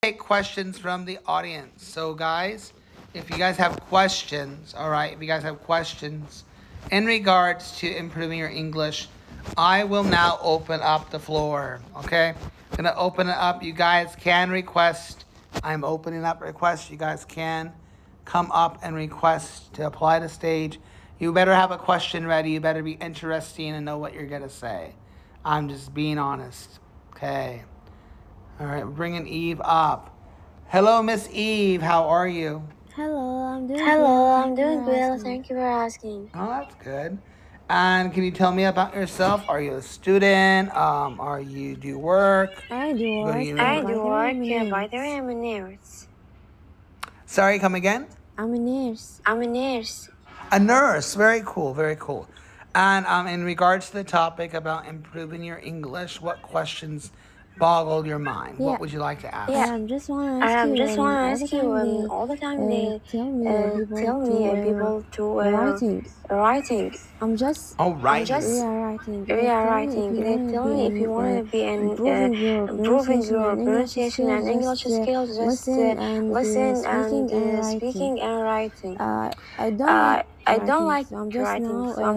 take questions from the audience. So, guys, if you guys have questions, all right, if you guys have questions in regards to improving your English, I will now open up the floor. Okay, I'm gonna open it up. You guys can request. I'm opening up requests. You guys can come up and request to apply to stage. You better have a question ready. You better be interesting and know what you're gonna say. I'm just being honest. Okay. All right, bringing Eve up. Hello, Miss Eve. How are you? Hello, I'm doing Hello, well. I'm doing well. Thank you for asking. Oh, that's good. And can you tell me about yourself? Are you a student? Are you do work? I do Go to work. I university? do By the way, work. I'm a By the way, nurse. I'm a nurse. Sorry, come again. I'm a nurse. I'm a nurse. A nurse. Very cool. Very cool. And in regards to the topic about improving your English, what questions boggle your mind? Yeah. What would you like to ask? I just want to ask you. Just want to All ask the you. time All the time they they tell me tell me people to writing. writing. I'm just Oh, right. rewriting. Rewriting. They tell me if you want to be improving your pronunciation and English skills, just listen and speaking and writing. I don't I don't like so I'm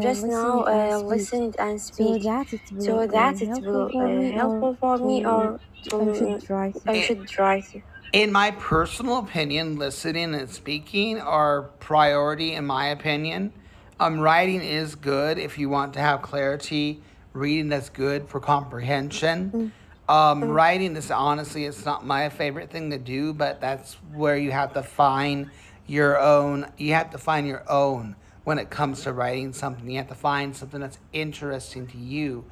just now listen and so speak. that it will Helpful for me or I should write it. I should write it. In my personal opinion, listening and speaking are priority in my opinion. Writing is good if you want to have clarity. Reading is good for comprehension. Writing is honestly, it's not my favorite thing to do, but that's where you have to find your own. You have to find your own when it comes to writing something. You have to find something that's interesting to you.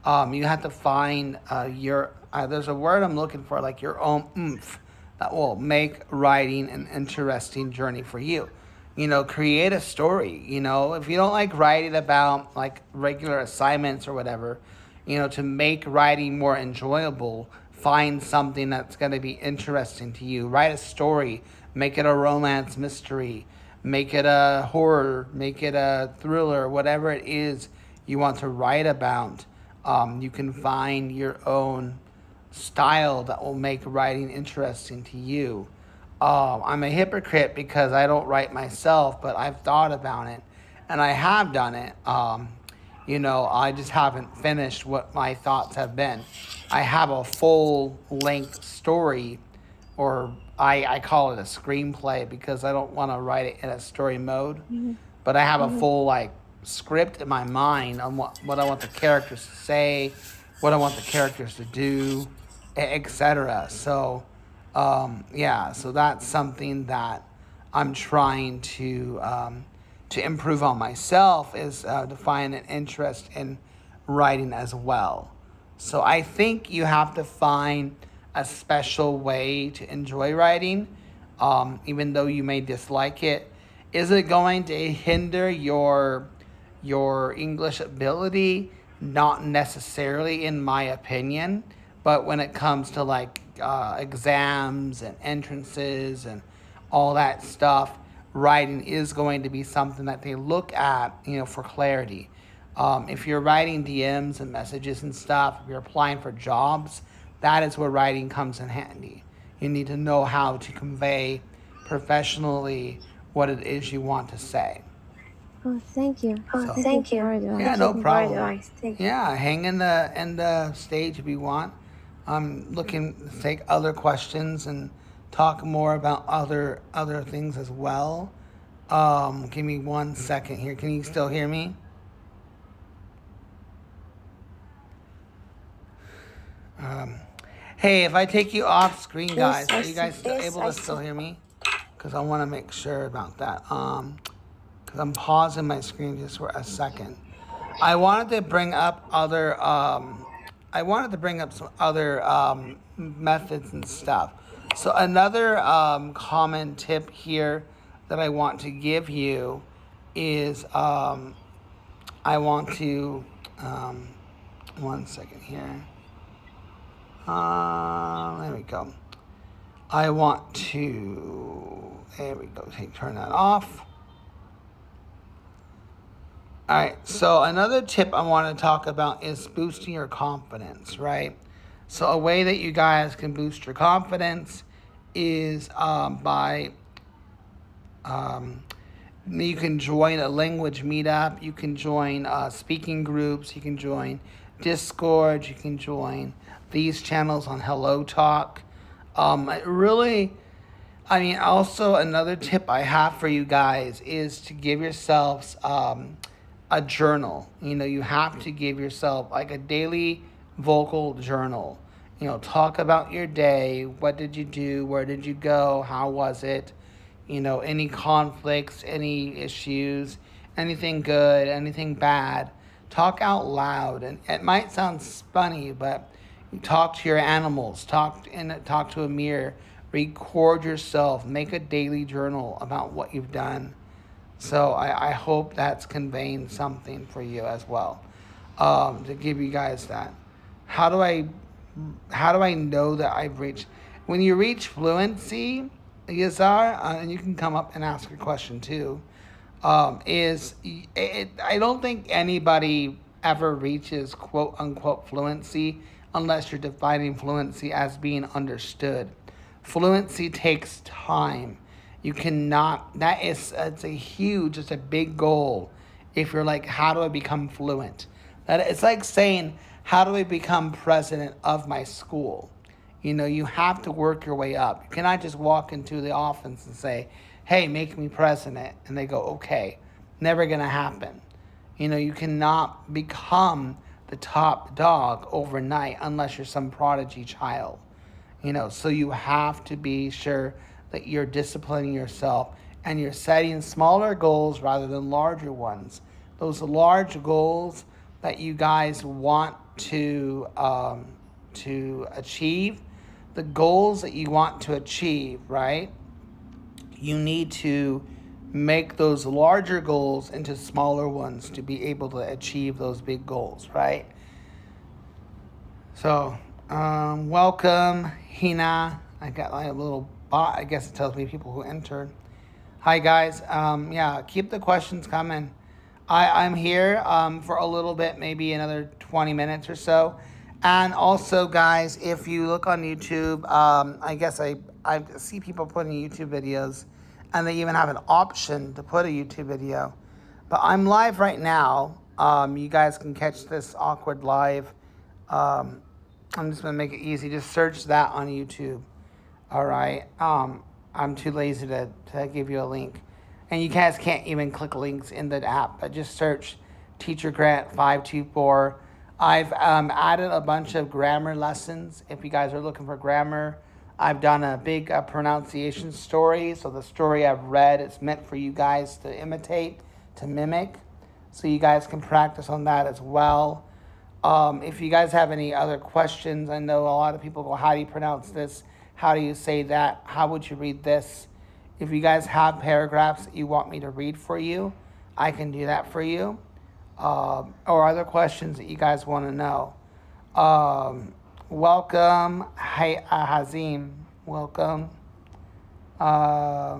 You have to find your. There's a word I'm looking for, like your own oomph, that will make writing an interesting journey for you. You know, create a story. You know, if you don't like writing about like regular assignments or whatever, you know, to make writing more enjoyable, find something that's going to be interesting to you. Write a story, make it a romance mystery, make it a horror, make it a thriller, whatever it is you want to write about. You can find your own style that will make writing interesting to you. I'm a hypocrite because I don't write myself, but I've thought about it and I have done it. You know, I just haven't finished what my thoughts have been. I have a full length story, or I call it a screenplay because I don't want to write it in a story mode. But I have a full like script in my mind on what I want the characters to say, what I want the characters to do, etc. So, yeah, so that's something that I'm trying to improve on myself is to find an interest in writing as well. So I think you have to find a special way to enjoy writing, even though you may dislike it. Is it going to hinder your English ability? Not necessarily, in my opinion. But when it comes to like exams and entrances and all that stuff, writing is going to be something that they look at, you know, for clarity. If you're writing DMs and messages and stuff, if you're applying for jobs, that is where writing comes in handy. You need to know how to convey professionally what it is you want to say. Oh, thank you. Thank you. Yeah, no problem. Yeah, hang in the stage if you want. I'm looking to take other questions and talk more about other things as well. Give me 1 second here. Can you still hear me? Hey, if I take you off screen, guys, are you guys still able to still hear me? Because I want to make sure about that. Because I'm pausing my screen just for a second. I wanted to bring up other. Some other methods and stuff. So another common tip here that I want to give you is I want to 1 second here. There we go. I want to. There we go. Turn that off. All right, so another tip I want to talk about is boosting your confidence, right? So a way that you guys can boost your confidence is by you can join a language meetup. You can join speaking groups. You can join Discord. You can join these channels on Hello Talk. It really, I mean, also another tip I have for you guys is to give yourselves a journal. You know, you have to give yourself like a daily vocal journal. You know, talk about your day. What did you do? Where did you go? How was it? You know, any conflicts, any issues, anything good, anything bad. Talk out loud. And it might sound funny, but you talk to your animals, talk to a mirror, record yourself, make a daily journal about what you've done. So I hope that's conveying something for you as well, to give you guys that. How do I know that I've reached? When you reach fluency, Yazar, and you can come up and ask your question too. I don't think anybody ever reaches quote unquote fluency unless you're defining fluency as being understood. Fluency takes time. You cannot, it's a big goal. If you're like, how do I become fluent? That it's like saying, how do I become president of my school? You know, you have to work your way up. You cannot just walk into the office and say, hey, make me president. And they go, okay. Never going to happen. You know, you cannot become the top dog overnight unless you're some prodigy child. You know, so you have to be sure that you're disciplining yourself and you're setting smaller goals rather than larger ones. Those large goals that you guys want to achieve, the goals that you want to achieve, right? You need to make those larger goals into smaller ones to be able to achieve those big goals, right? So, welcome, Hina. I got like a little bot. I guess it tells me people who entered. Hi, guys. Yeah, keep the questions coming. I'm here for a little bit, maybe another 20 minutes or so. And also, guys, if you look on YouTube, I guess I see people putting YouTube videos, and they even have an option to put a YouTube video. But I'm live right now. You guys can catch this awkward live. I'm just going to make it easy. Just search that on YouTube. All right. I'm too lazy to give you a link. And you guys can't even click links in the app. But just search Teacher Grant 524. I've added a bunch of grammar lessons. If you guys are looking for grammar, I've done a big pronunciation story. So the story I've read, it's meant for you guys to imitate, to mimic. So you guys can practice on that as well. If you guys have any other questions, I know a lot of people go, how do you pronounce this? How do you say that? How would you read this? If you guys have paragraphs that you want me to read for you, I can do that for you. Or other questions that you guys want to know. Welcome, Hazim. Welcome. Yeah.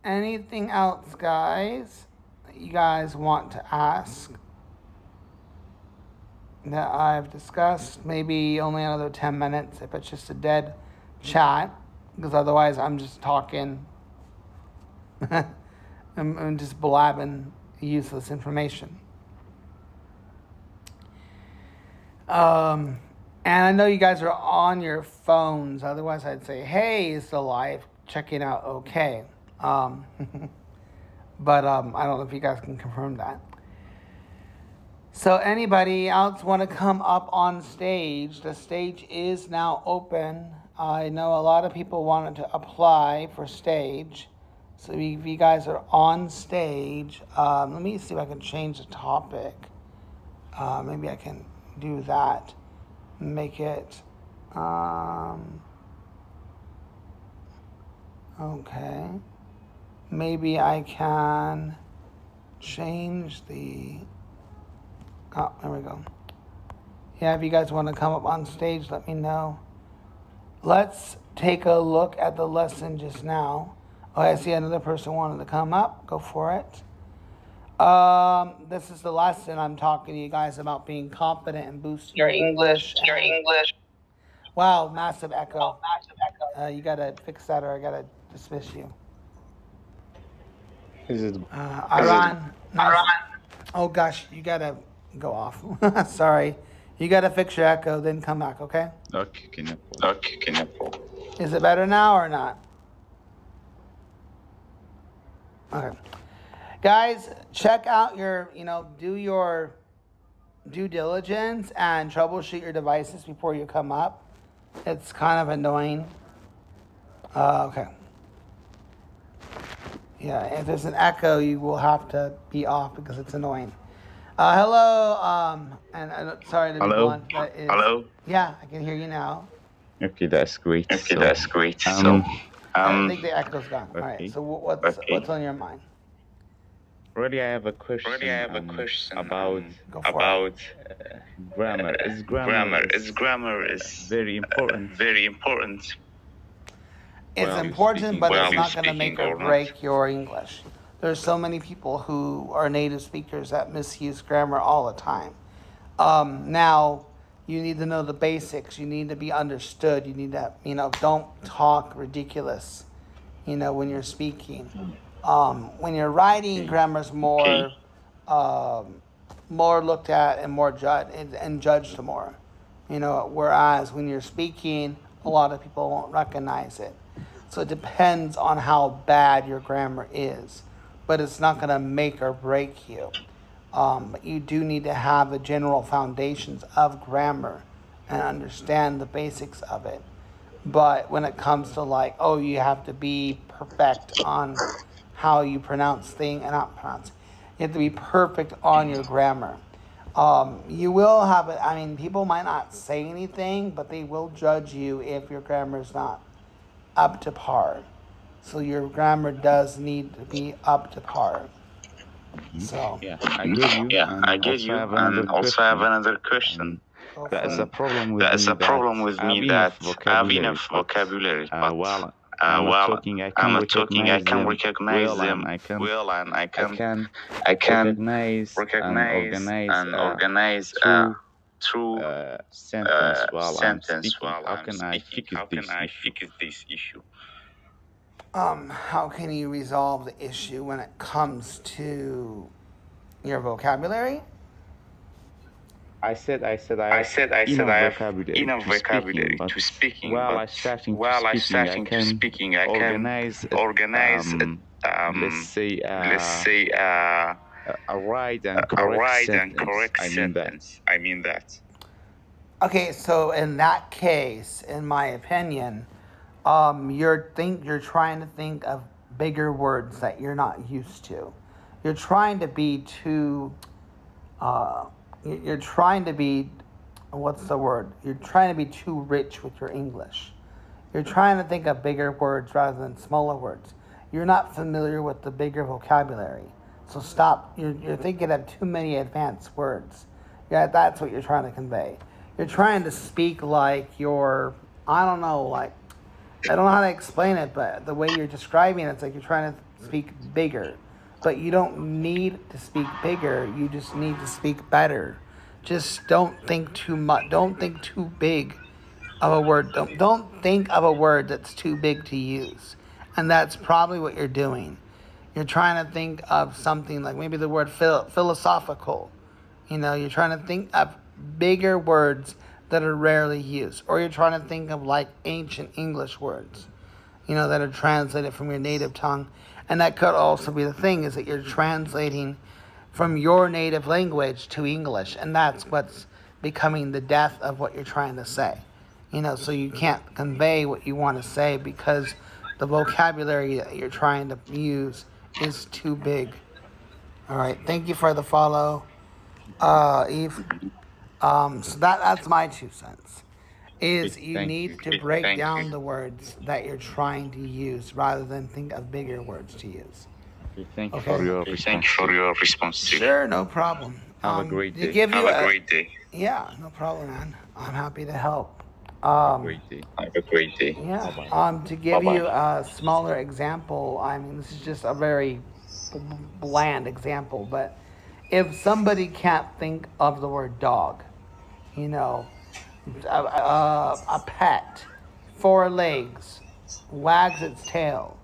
Anything else, guys, that you guys want to ask that I've discussed? Maybe only another 10 minutes if it's just a dead chat, because otherwise I'm just talking. I'm just blabbing useless information. And I know you guys are on your phones. Otherwise, I'd say, hey, is the live checking out okay? But I don't know if you guys can confirm that. So anybody else want to come up on stage? The stage is now open. I know a lot of people wanted to apply for stage. So if you guys are on stage, let me see if I can change the topic. Maybe I can do that. Make it, okay. Maybe I can change the, oh, there we go. Yeah, if you guys want to come up on stage, let me know. Let's take a look at the lesson just now. Oh, I see another person wanted to come up. Go for it. This is the lesson I'm talking to you guys about being confident and boosting your English. Wow, massive echo. You gotta fix that or I gotta dismiss you. Is it Iran, nice. Oh gosh, you gotta go off. Sorry. You gotta fix your echo, then come back, okay? okay? No problem. Is it better now or not? Okay. Guys, check out your, do your due diligence and troubleshoot your devices before you come up. It's kind of annoying. Okay. Yeah, if there's an echo, you will have to be off because it's annoying. Hello, sorry to be blunt. Hello? Yeah, I can hear you now. Okay, that's great. I think the echo's gone. Okay. All right, so what's on your mind? Really, I have a question. About Go for it. grammar. Grammar is very important. It's Well, important, speaking but well, it's you not going to make speaking or or not. break your English. There's so many people who are native speakers that misuse grammar all the time. Now, you need to know the basics. You need to be understood. You need to, don't talk ridiculous, when you're speaking. When you're writing, grammar's more looked at and more judged more. Whereas when you're speaking, a lot of people won't recognize it. So it depends on how bad your grammar is, but it's not going to make or break you. But you do need to have the general foundations of grammar and understand the basics of it. But when it comes to you have to be perfect on how you pronounce thing and not pronounce, you have to be perfect on your grammar. You will have it. People might not say anything, but they will judge you if your grammar is not up to par. So your grammar does need to be up to par. So Yeah, I get you. I get you. And also I have another question. That is a problem with That is me a problem with me that I have enough vocabulary, but while while I'm I'm talking, I can recognize them well, and I can recognize and organize through sentence sentence while while I'm I'm speaking. How can I fix this issue? how can you resolve the issue when it comes to your vocabulary? I said I I have enough vocabulary but to speaking, while but I starting while I to starting to speaking, speaking, I can organize organize let's say a a right and right and sentence. correct I mean that. sentence. I mean that. Okay, so in that case, in my opinion, you're trying to think of bigger words that you're not used to. You're trying to be too. You're trying to be. What's the word? You're trying to be too rich with your English. You're trying to think of bigger words rather than smaller words. You're not familiar with the bigger vocabulary. So stop. You're thinking of too many advanced words. Yeah, that's what you're trying to convey. You're trying to speak like you're, I don't know how to explain it, but the way you're describing it, it's like you're trying to speak bigger. But you don't need to speak bigger. You just need to speak better. Just don't think too much. Don't think too big of a word. Don't think of a word that's too big to use. And that's probably what you're doing. You're trying to think of something like maybe the word philosophical. You're trying to think of bigger words that are rarely used. Or you're trying to think of ancient English words, that are translated from your native tongue. And that could also be the thing, is that you're translating from your native language to English. And that's what's becoming the death of what you're trying to say. So you can't convey what you want to say because the vocabulary that you're trying to use is too big. All right. Thank you for the follow, Eve. So that's my 2 cents. Is you Thank need you. to break Thank down you. the words that you're trying to use rather than think of bigger words to use. Okay, thank you Okay. for your Thank you for your response. Sure, no problem. Have a great to day. give you Have a great day. Yeah, no problem, man. I'm happy to help. Great day. Have a great day. Yeah. Bye-bye. To give Bye-bye. you a smaller example, this is just a very bland example, but if somebody can't think of the word dog, you know, a pet, 4 legs, wags its tail,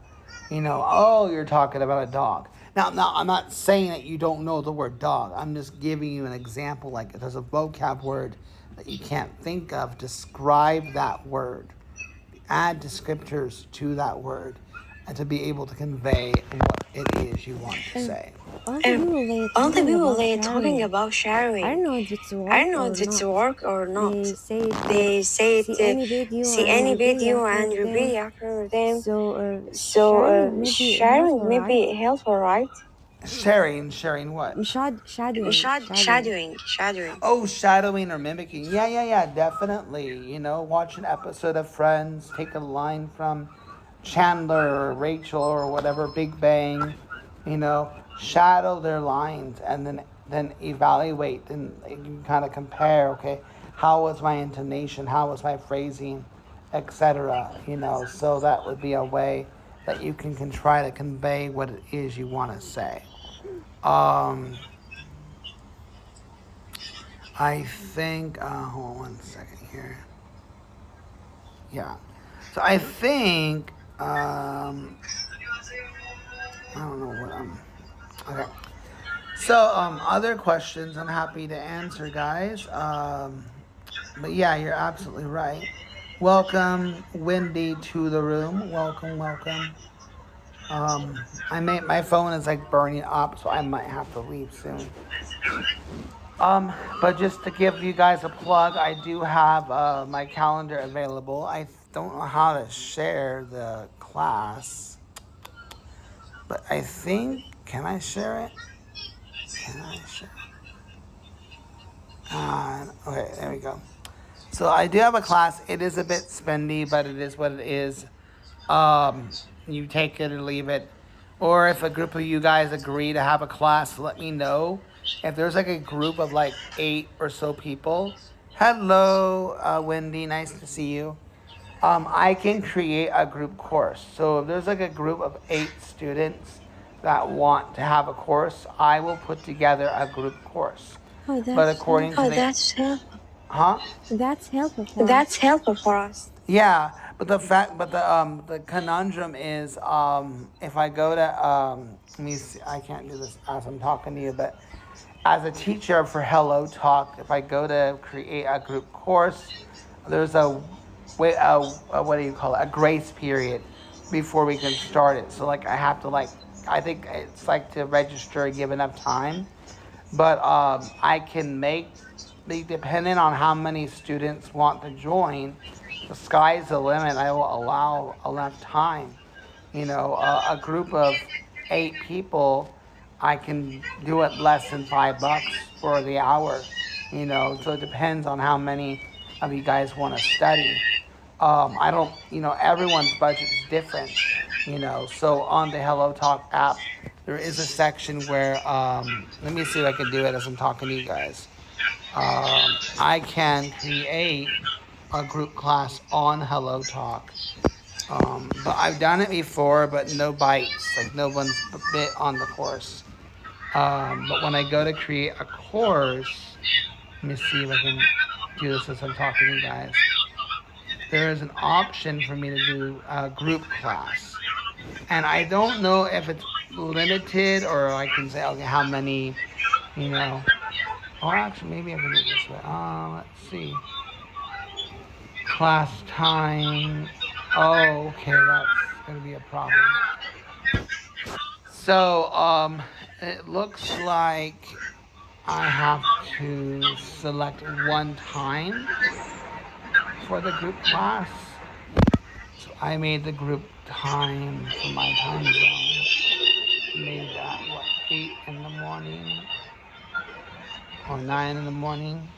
you know, oh, you're talking about a dog. Now, I'm not saying that you don't know the word dog. I'm just giving you an example. Like if there's a vocab word that you can't think of, describe that word. Add descriptors to that word and to be able to convey what it is you want to say. All the All the people people they they talking about sharing. I don't know if it's work I don't know or if it's not. work or not. They say See any video and repeat after them. So Sharing may be helpful, right? Sharing what? Shadowing. Oh, shadowing or mimicking. Yeah, definitely. You know, watch an episode of Friends, take a line from Chandler or Rachel or whatever, Big Bang, you know, shadow their lines and then evaluate and you kind of compare, okay, how was my intonation, how was my phrasing, etc. You know, so that would be a way that you can try to convey what it is you want to say. I think, hold on one second here. Yeah. So I think, I don't know what okay. So, other questions I'm happy to answer, guys. But yeah, you're absolutely right. Welcome, Wendy, to the room. Welcome. My phone is like burning up, so I might have to leave soon. But just to give you guys a plug, I do have my calendar available. I don't know how to share the class, but I think, can I share it? Okay, there we go. So I do have a class. It is a bit spendy, but it is what it is. You take it or leave it. Or if a group of you guys agree to have a class, let me know. If there's like a group of like 8 or so people, hello, Wendy, nice to see you. I can create a group course. So if there's like a group of 8 students that want to have a course, I will put together a group course. But according to that's helpful. Huh? That's helpful. That's helpful for us. Yeah, but the conundrum is if I go to let me see, I can't do this as I'm talking to you, but as a teacher for Hello Talk, if I go to create a group course, there's a what do you call it? A grace period before we can start it. So like I have to I think it's like to register and give enough time, but I can make depending on how many students want to join. The sky's the limit. I will allow enough time. You know, a group of 8 people, I can do it less than $5 for the hour. You know, so it depends on how many of you guys want to study. I don't, you know, everyone's budget is different. You know, so on the Hello Talk app, there is a section where, let me see if I can do it as I'm talking to you guys. I can create a group class on Hello Talk. But I've done it before, but no bites, like no one's bit on the course. But when I go to create a course, let me see if I can do this as I'm talking to you guys. There is an option for me to do a group class. And I don't know if it's limited or I can say, okay, how many, you know. Or actually, maybe I can do it this way. Let's see. Class time. Oh, okay, that's gonna be a problem. So, it looks like I have to select one time for the group class. So I made the group time for my time zone. Made that, 8 in the morning or 9 in the morning.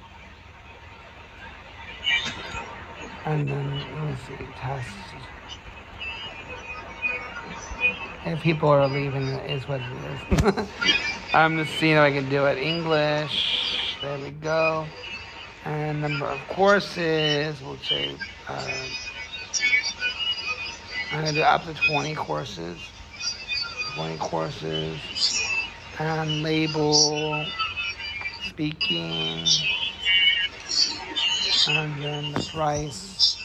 And then, let me see, test. If people are leaving, it is what it is. I'm just seeing if I can do it. English, there we go. And number of courses, we'll say, I'm gonna do up to 20 courses. 20 courses and label speaking and then the price.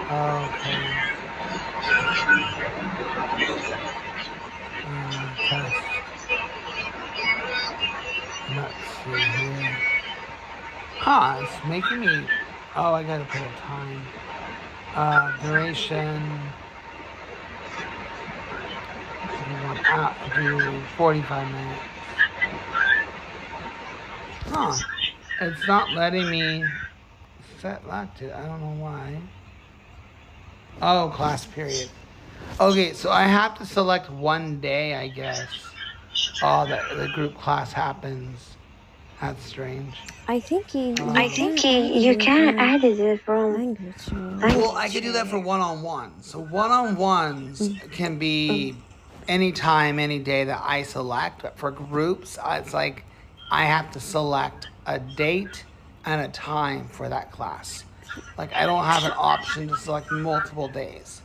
Okay. Test. Let's see here. Huh, it's making me. Oh, I gotta put a time. Duration. Do 45 minutes. Huh. It's not letting me select it. I don't know why. Oh, class period. Okay, so I have to select one day, I guess. Oh, the group class happens. That's strange. I think you can add it from language. Well, I could do that for one-on-ones. So one-on-ones can be any time, any day that I select. But for groups, it's like I have to select a date and a time for that class. Like I don't have an option to select multiple days.